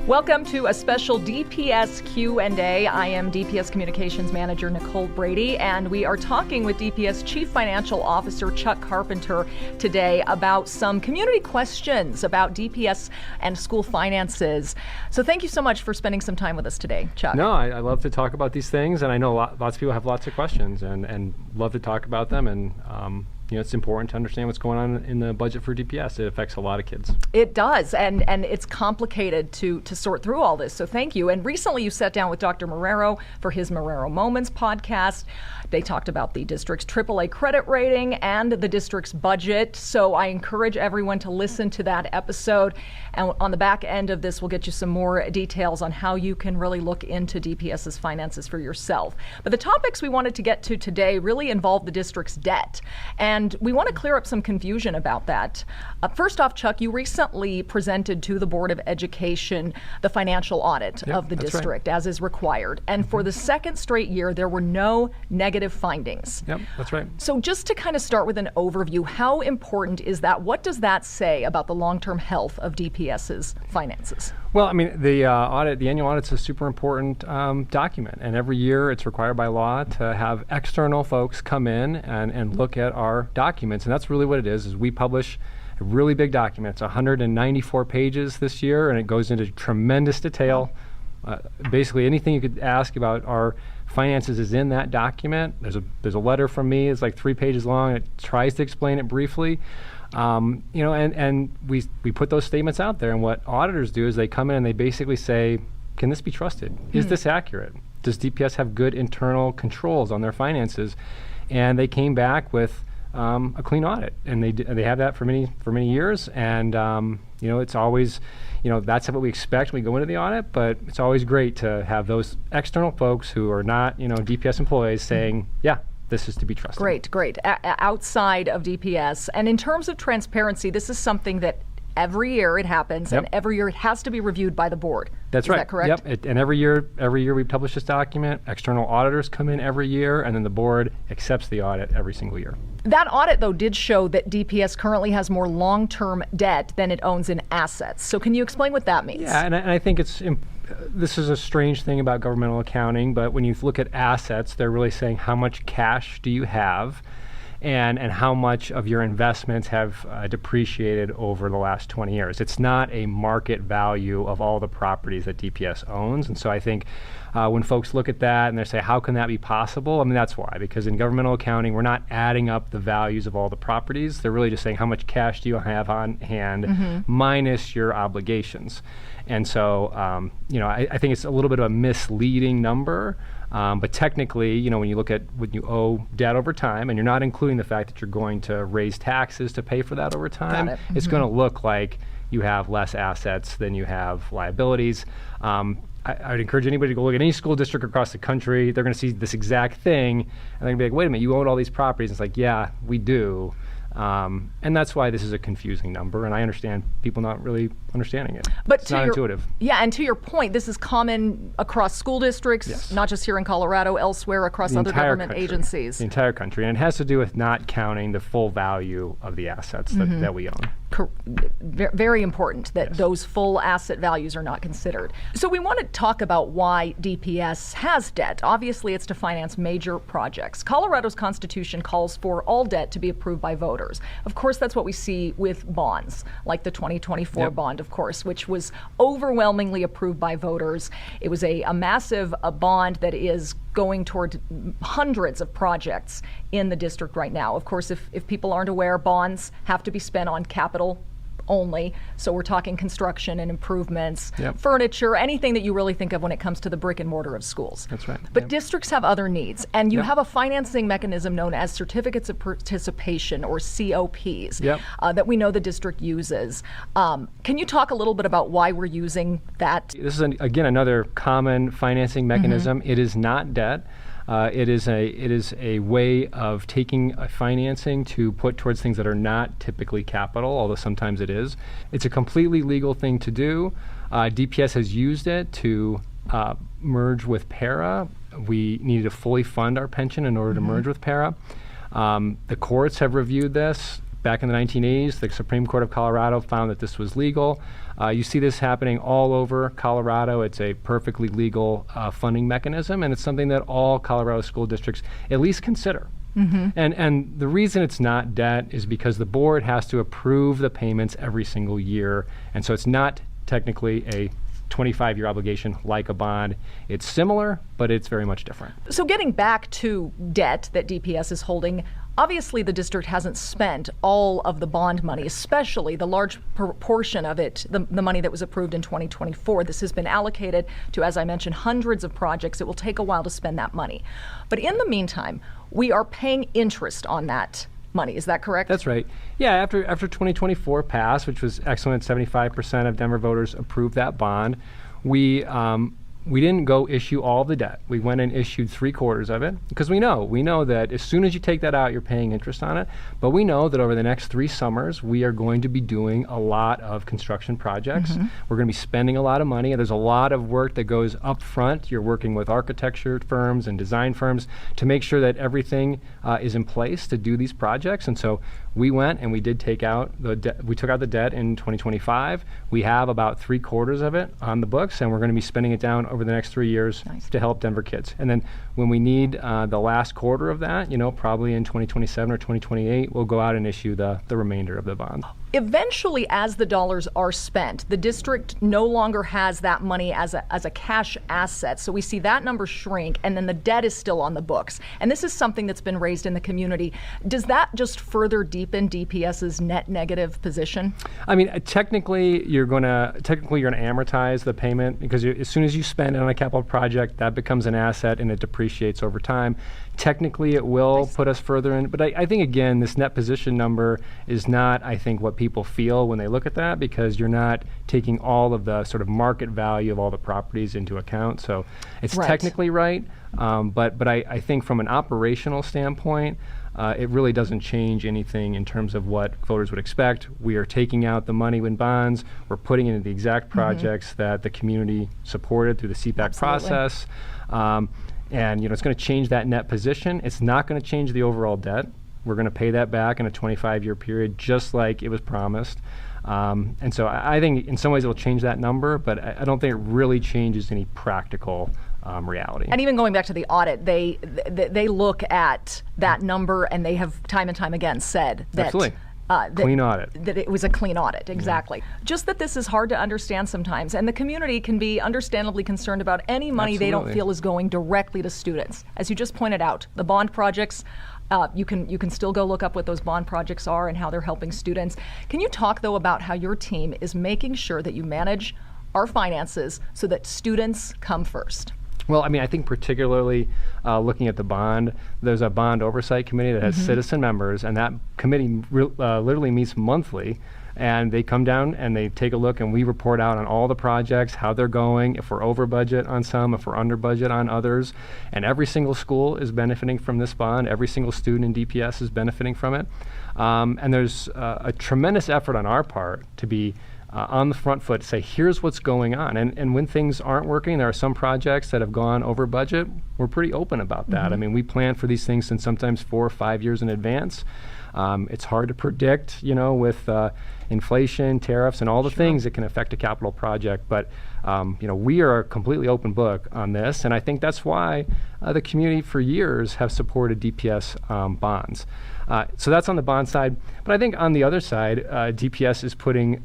Welcome to a special DPS Q&A. I am DPS Communications Manager Nicole Brady, and we are talking with DPS Chief Financial Officer Chuck Carpenter today about some community questions about DPS and school finances. So thank you so much for spending some time with us today, Chuck. No, I love to talk about these things, and I know lots of people have lots of questions and love to talk about them. And it's important to understand what's going on in the budget for DPS. It affects a lot of kids. It does, and it's complicated to sort through all this, so thank you. And recently you sat down with Dr. Marrero for his Marrero Moments podcast. They talked about the district's AAA credit rating and the district's budget, so I encourage everyone to listen to that episode. And on the back end of this, we'll get you some more details on how you can really look into DPS's finances for yourself. But the topics we wanted to get to today really involve the district's debt, and we want to clear up some confusion about that. First off, Chuck, you recently presented to the Board of Education the financial audit of the district, as is required. And for the second straight year, there were no negative findings. Yep, that's right. So just to kind of start with an overview, how important is that? What does that say about the long-term health of DPS's finances? Well, I mean, the annual audit's a super important document, and every year it's required by law to have external folks come in and look at our documents, and that's really what it is we publish a really big document. It's 194 pages this year, and it goes into tremendous detail. Basically, anything you could ask about our finances is in that document. There's a letter from me. It's like 3 pages long. It tries to explain it briefly. And we put those statements out there, and what auditors do is they come in and they basically say, can this be trusted? Is this accurate? Does DPS have good internal controls on their finances? And they came back with a clean audit, and they have that for many years, and it's always, that's what we expect when we go into the audit, but it's always great to have those external folks who are not DPS employees saying, yeah, this is to be trusted. Great. Outside of DPS, and in terms of transparency, this is something that every year it happens, and every year it has to be reviewed by the board. That's right. Is that correct? Yep. And every year we publish this document. External auditors come in every year, and then the board accepts the audit every single year. That audit, though, did show that DPS currently has more long-term debt than it owns in assets. So can you explain what that means? Yeah, and I think this is a strange thing about governmental accounting, but when you look at assets, they're really saying how much cash do you have, and how much of your investments have depreciated over the last 20 years. It's not a market value of all the properties that DPS owns. And so I think when folks look at that and they say, how can that be possible? I mean, that's why, because in governmental accounting, we're not adding up the values of all the properties. They're really just saying how much cash do you have on hand minus your obligations. And so, I think it's a little bit of a misleading number. But technically, when you look at when you owe debt over time, and you're not including the fact that you're going to raise taxes to pay for that over time, it's going to look like you have less assets than you have liabilities. I would encourage anybody to go look at any school district across the country. They're going to see this exact thing, and they're going to be like, wait a minute, you own all these properties. And it's like, yeah, we do. And that's why this is a confusing number, and I understand people not really understanding it. But it's not intuitive. Yeah, and to your point, this is common across school districts, not just here in Colorado, elsewhere across other government agencies. The entire country, and it has to do with not counting the full value of the assets that we own. Very important that those full asset values are not considered. So we want to talk about why DPS has debt. Obviously, it's to finance major projects. Colorado's Constitution calls for all debt to be approved by voters. Of course, that's what we see with bonds, like the 2024 bond, of course, which was overwhelmingly approved by voters. It was a massive bond that is going toward hundreds of projects in the district right now. Of course, if people aren't aware, bonds have to be spent on capital only. So we're talking construction and improvements, furniture, anything that you really think of when it comes to the brick and mortar of schools. That's right. But districts have other needs, and you have a financing mechanism known as certificates of participation, or COPs, that we know the district uses. Can you talk a little bit about why we're using that? This is, again, another common financing mechanism. It is not debt. It is a way of taking a financing to put towards things that are not typically capital, although sometimes it is. It's a completely legal thing to do. DPS has used it to merge with PARA. We needed to fully fund our pension in order to merge with PARA. The courts have reviewed this. Back in the 1980s, the Supreme Court of Colorado found that this was legal. You see this happening all over Colorado. It's a perfectly legal funding mechanism, and it's something that all Colorado school districts at least consider. And the reason it's not debt is because the board has to approve the payments every single year, and so it's not technically a 25-year obligation like a bond. It's similar, but it's very much different. So getting back to debt that DPS is holding, obviously the district hasn't spent all of the bond money, especially the large proportion of it, the money that was approved in 2024. This has been allocated to, as I mentioned, hundreds of projects. It will take a while to spend that money. But in the meantime, we are paying interest on that money. Is that correct? That's right. Yeah, after 2024 passed, which was excellent, 75% of Denver voters approved that bond, we didn't go issue all of the debt. We went and issued 3/4 of it because we know that as soon as you take that out, you're paying interest on it. But we know that over the next 3 summers, we are going to be doing a lot of construction projects. We're going to be spending a lot of money, and there's a lot of work that goes up front. You're working with architecture firms and design firms to make sure that everything is in place to do these projects. And so we went and we did take out we took out the debt in 2025. We have about 3/4 of it on the books, and we're going to be spending it down over the next 3 years to help Denver kids. And then when we need the last quarter of that, probably in 2027 or 2028, we'll go out and issue the remainder of the bond. Eventually, as the dollars are spent, the district no longer has that money as a cash asset. So we see that number shrink, and then the debt is still on the books. And this is something that's been raised in the community. Does that just further deepen DPS's net negative position? I mean, technically you're going to amortize the payment because as soon as you spend it on a capital project, that becomes an asset and it depreciates over time. Technically, it will put us further in, but I think, again, this net position number is not, I think, what people feel when they look at that, because you're not taking all of the sort of market value of all the properties into account. So it's technically right, but I think from an operational standpoint, it really doesn't change anything in terms of what voters would expect. We are taking out the money in bonds. We're putting it into the exact projects that the community supported through the CPAC process. And it's going to change that net position. It's not going to change the overall debt. We're going to pay that back in a 25-year period, just like it was promised. And so I think in some ways it will change that number, but I don't think it really changes any practical reality. And even going back to the audit, they look at that number, and they have time and time again said that Absolutely. Clean audit. That it was a clean audit, exactly. Yeah. Just that this is hard to understand sometimes, and the community can be understandably concerned about any money they don't feel is going directly to students. As you just pointed out, the bond projects, you can still go look up what those bond projects are and how they're helping students. Can you talk, though, about how your team is making sure that you manage our finances so that students come first? Well, I mean, I think particularly looking at the bond, there's a bond oversight committee that has citizen members, and that committee literally meets monthly, and they come down and they take a look, and we report out on all the projects, how they're going, if we're over budget on some, if we're under budget on others, and every single school is benefiting from this bond. Every single student in DPS is benefiting from it, and there's a tremendous effort on our part to be on the front foot to say, here's what's going on. And when things aren't working, there are some projects that have gone over budget. We're pretty open about that. I mean, we plan for these things since sometimes 4 or 5 years in advance. It's hard to predict, with inflation, tariffs, and all the things that can affect a capital project. But, we are a completely open book on this. And I think that's why the community for years have supported DPS bonds. So that's on the bond side. But I think on the other side, DPS is putting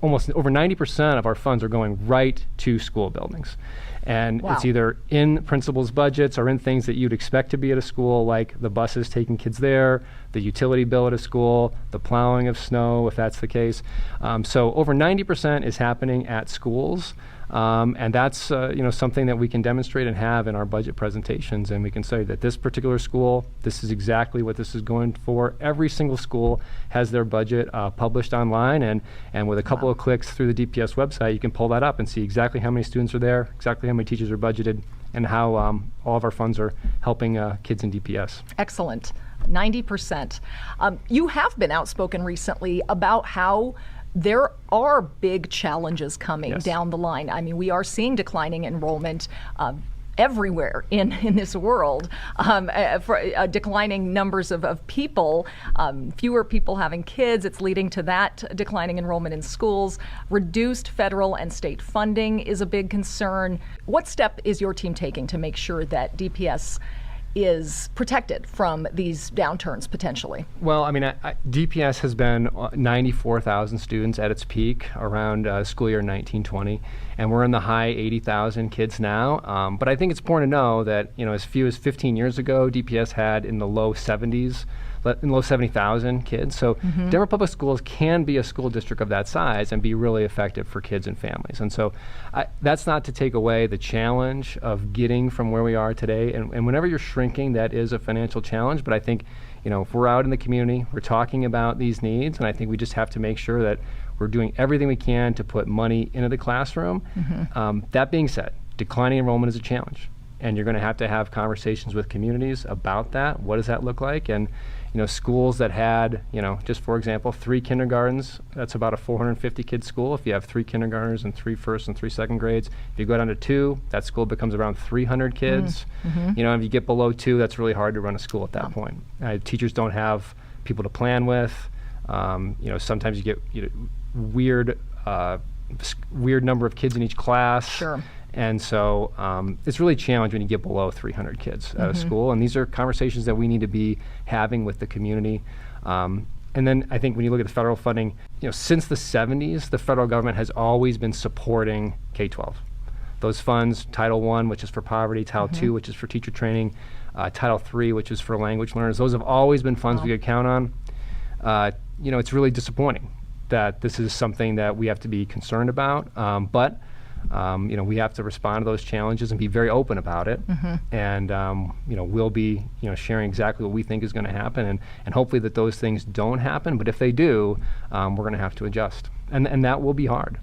almost over 90% of our funds are going right to school buildings. And it's either in principals' budgets or in things that you'd expect to be at a school, like the buses taking kids there, the utility bill at a school, the plowing of snow, if that's the case. So over 90% is happening at schools. And that's something that we can demonstrate and have in our budget presentations, and we can say that this particular school, this is exactly what this is going for. Every single school has their budget published online, and with a couple of clicks through the DPS website, you can pull that up and see exactly how many students are there, exactly how many teachers are budgeted, and how all of our funds are helping kids in DPS. Excellent. 90%. You have been outspoken recently about how there are big challenges coming down the line. I mean, we are seeing declining enrollment. everywhere in this world, for declining numbers of people, fewer people having kids. It's leading to that declining enrollment in schools. Reduced federal and state funding is a big concern. What step is your team taking to make sure that DPS is protected from these downturns potentially? Well, I mean, DPS has been 94,000 students at its peak around school year 1920, and we're in the high 80,000 kids now. But I think it's important to know that, as few as 15 years ago, DPS had in the low 70,000 kids. So Denver Public Schools can be a school district of that size and be really effective for kids and families. And so that's not to take away the challenge of getting from where we are today. And whenever you're shrinking, that is a financial challenge. But I think, if we're out in the community, we're talking about these needs, and I think we just have to make sure that we're doing everything we can to put money into the classroom. That being said, declining enrollment is a challenge. And you're going to have conversations with communities about that. What does that look like? And schools that had, just for example, 3 kindergartens, that's about a 450 kid school. If you have 3 kindergartners and 3 first and 3 second grades, if you go down to 2, that school becomes around 300 kids. If you get below 2, that's really hard to run a school at that point. Teachers don't have people to plan with. Sometimes you get weird number of kids in each class. Sure. And so it's really a challenge when you get below 300 kids at a school. And these are conversations that we need to be having with the community. And then I think when you look at the federal funding, since the 70s, the federal government has always been supporting K-12. Those funds, Title I, which is for poverty, Title II, which is for teacher training, Title III, which is for language learners, those have always been funds we could count on. It's really disappointing that this is something that we have to be concerned about. But we have to respond to those challenges and be very open about it. And, we'll be, sharing exactly what we think is going to happen. And hopefully that those things don't happen. But if they do, we're going to have to adjust. And that will be hard.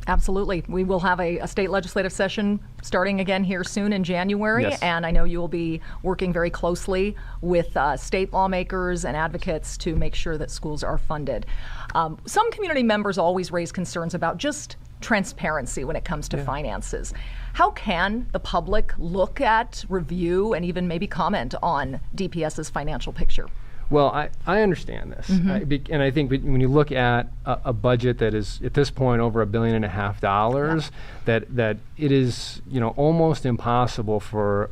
Absolutely. We will have a state legislative session starting again here soon in January. Yes. And I know you will be working very closely with state lawmakers and advocates to make sure that schools are funded. Some community members always raise concerns about just transparency when it comes to finances. How can the public look at, review, and even maybe comment on DPS's financial picture? Well, I understand this. And I think when you look at a budget that is at this point over $1.5 billion, that it is almost impossible for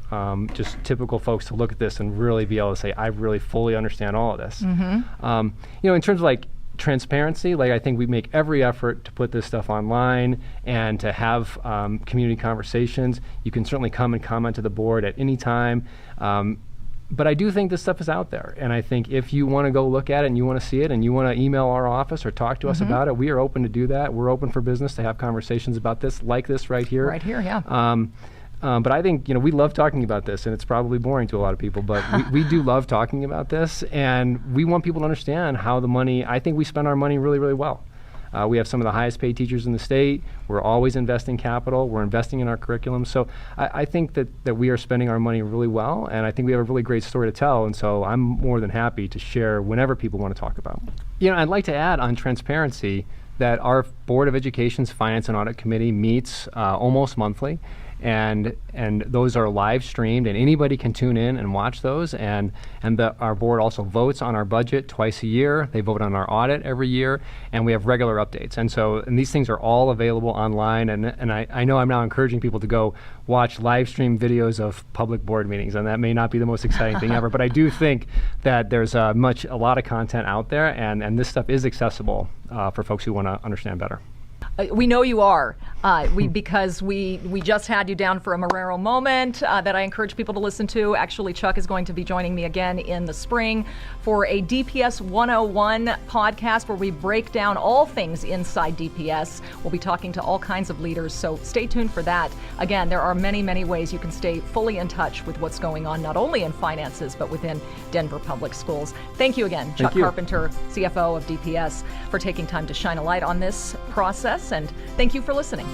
just typical folks to look at this and really be able to say, I really fully understand all of this. In terms of transparency, I think we make every effort to put this stuff online and to have community conversations. You can certainly come and comment to the board at any time. But I do think this stuff is out there. And I think if you want to go look at it and you want to see it and you want to email our office or talk to us about it, we are open to do that. We're open for business to have conversations about this, like this right here. Right here, yeah. But I think, we love talking about this, and it's probably boring to a lot of people, but we do love talking about this, and we want people to understand how I think we spend our money really, really well. We have some of the highest paid teachers in the state. We're always investing capital. We're investing in our curriculum. So I think that we are spending our money really well, and I think we have a really great story to tell, and so I'm more than happy to share whenever people want to talk about it. I'd like to add on transparency that our Board of Education's Finance and Audit Committee meets almost monthly. And those are live streamed, and anybody can tune in and watch those. And our board also votes on our budget twice a year. They vote on our audit every year, and we have regular updates. And these things are all available online. And I know I'm now encouraging people to go watch live stream videos of public board meetings, and that may not be the most exciting thing ever. But I do think that there's a lot of content out there, and this stuff is accessible for folks who want to understand better. We know you are, because we just had you down for a Marrero moment that I encourage people to listen to. Actually, Chuck is going to be joining me again in the spring for a DPS 101 podcast where we break down all things inside DPS. We'll be talking to all kinds of leaders, so stay tuned for that. Again, there are many, many ways you can stay fully in touch with what's going on, not only in finances, but within Denver Public Schools. Thank you again, Chuck Carpenter, CFO of DPS, for taking time to shine a light on this process. And thank you for listening.